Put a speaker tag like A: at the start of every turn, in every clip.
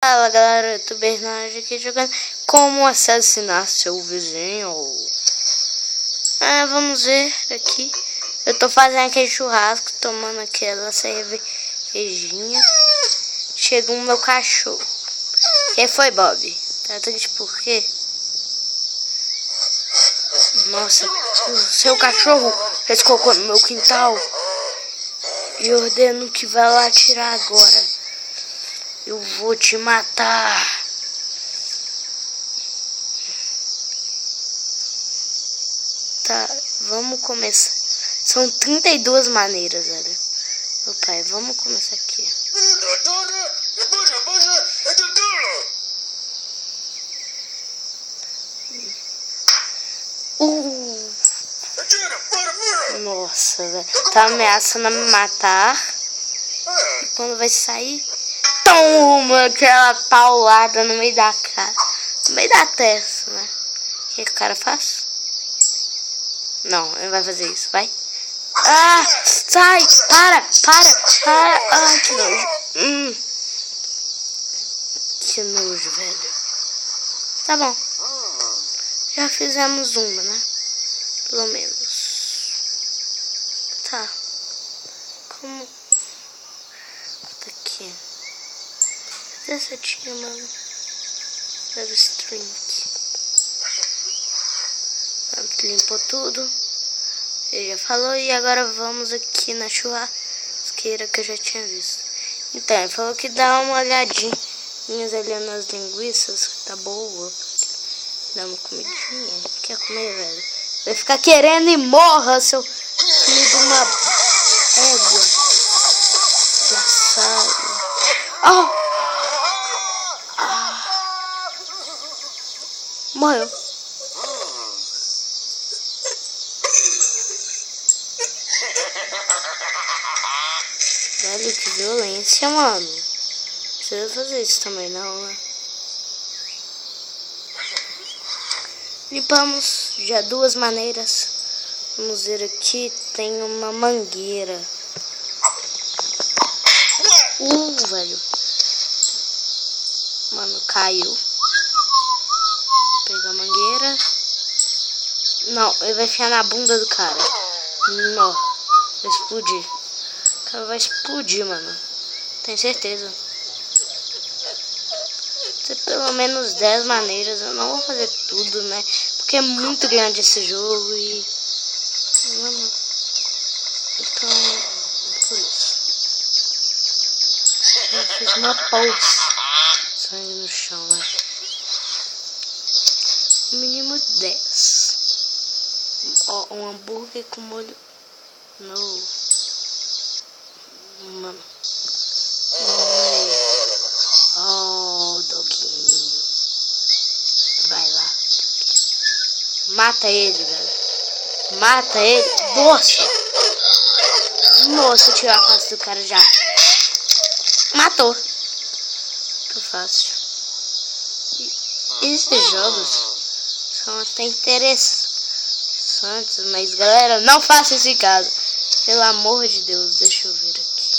A: Fala galera, eu tô Bernardo aqui jogando Como Assassinar Seu Vizinho. Vamos ver aqui. Eu tô fazendo aquele churrasco, tomando aquela cervejinha. Chegou o meu cachorro. Quem foi, Bob? Tá triste por quê? Nossa, o seu cachorro fez cocô no meu quintal. E ordeno que vai lá tirar agora. Eu vou te matar. Tá, vamos começar. São 32 maneiras, velho. Meu pai, vamos começar aqui. Nossa, velho. Tá ameaçando me matar. E quando vai sair, toma aquela paulada no meio da cara. No meio da testa, né? O que o cara faz? Não, ele vai fazer isso, vai. Ah, sai, para. Ai, que nojo. Que nojo, velho. Tá bom. Já fizemos uma, né? Pelo menos. Tá. Como... Aqui. Cadê essa tia, mano? Leva string. Pronto, limpou tudo. Ele já falou. E agora vamos aqui na churrasqueira que eu já tinha visto. Então, ele falou que dá uma olhadinha ali nas linguiças. Que tá boa. Dá uma comidinha. Quer comer, velho? Vai ficar querendo e morra, seu filho de uma égua. Já sai. Morreu. Velho, que violência, mano. Não precisa fazer isso também, não, né? Limpamos já 2 maneiras. Vamos ver aqui. Tem uma mangueira. Velho. Mano, caiu. Pegar a mangueira. Não, ele vai enfiar na bunda do cara. Não. Vai explodir. O cara vai explodir, mano. Tenho certeza. Tem pelo menos 10 maneiras. Eu não vou fazer tudo, né? Porque é muito grande esse jogo e... Mano. Então... Por isso. Eu fiz uma pausa. Sangue no chão, né? Mínimo 10. Ó, um hambúrguer com molho no... Mano. Oh, doguinho. Vai lá. Mata ele, velho. Mata ele. Nossa. Nossa, tirou a face do cara já. Matou. Que fácil. Esses jogos são até interessantes, mas galera, não faça isso em casa. Pelo amor de Deus, deixa eu ver aqui.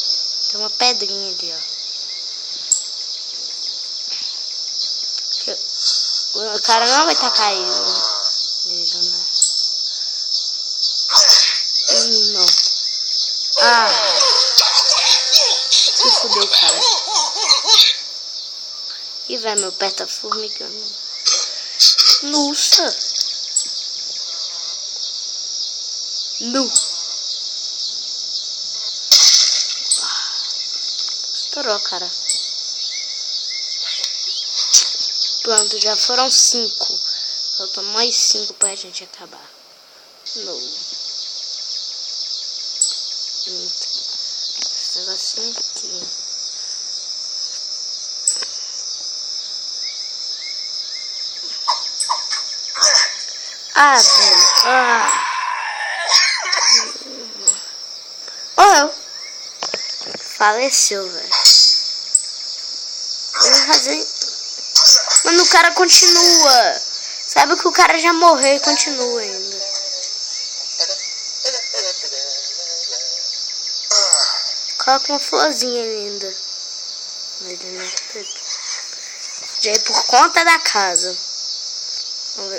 A: Tem uma pedrinha ali, ó. O cara não vai estar caindo. Veja, né? Não. Se fudeu, cara. E vai, meu pé tá formigando. Nossa. Nu. Estourou, cara. Pronto, já foram 5. Faltam mais 5 pra gente acabar. Não. Esse negocinho aqui. Velho. Morreu. Faleceu, velho. Eu vou fazer... Mano, o cara continua. Sabe que o cara já morreu e continua ainda. Coloca uma florzinha linda. Já ir por conta da casa.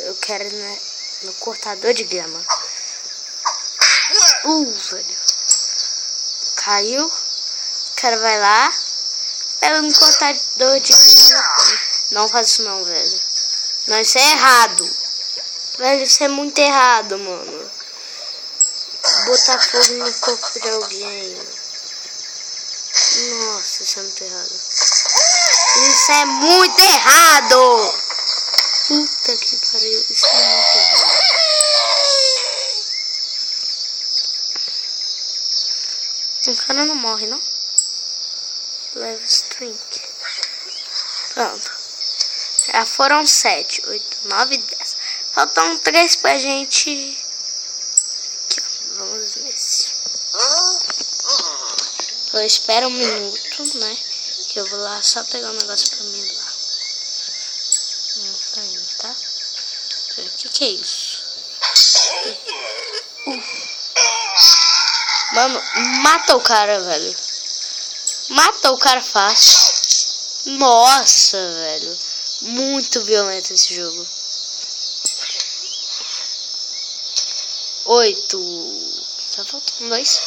A: Eu quero ir no cortador de grama. Velho. Caiu. O cara vai lá. Pega no cortador de grama. Não faz isso não, velho. Não, isso é errado. Velho, isso é muito errado, mano. Botar fogo no corpo de alguém. Nossa, isso é muito errado. Isso é muito errado. Puta que pariu. Isso é muito errado. O cara não morre, não? Leva string. Pronto. Já foram 7, 8, 9, 10. Faltam 3 pra gente. Aqui, ó. Vamos nesse. Eu espero um minuto, né? Que eu vou lá só pegar um negócio pra mim lá. Não tá indo, tá? O que é isso? Mano, mata o cara, velho. Mata o cara fácil. Nossa, velho. Muito violento esse jogo. 8. Tá faltando 2.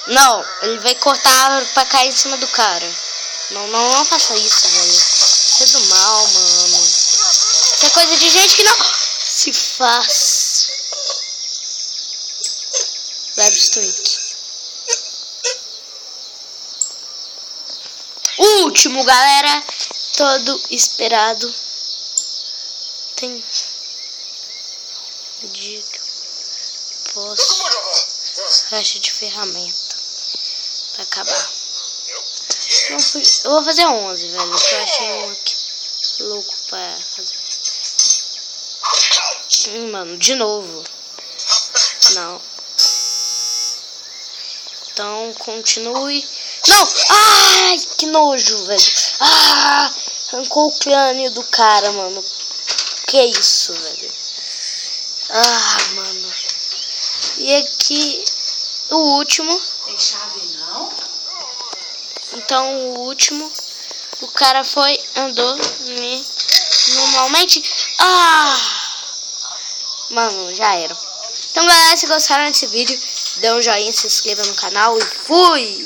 A: Não, ele vai cortar a árvore pra cair em cima do cara. Não faça isso, velho. Isso é do mal, mano. Isso é coisa de gente que não se faz. Leve string. Último, galera. Todo esperado. Tem um dia que eu posso. Caixa de ferramenta. Pra acabar. Eu vou fazer 11, velho. Que eu achei um aqui louco pra fazer. Mano, de novo. Não. Então, continue. Não! Ai, que nojo, velho. Ah, arrancou o crânio do cara, mano. Que é isso, velho? Ah, mano. E aqui, o último.
B: Tem chave, não?
A: Então, o último. O cara foi, andou, normalmente. Ah! Mano, já era. Então, galera, se gostaram desse vídeo, dê um joinha, se inscreva no canal e fui!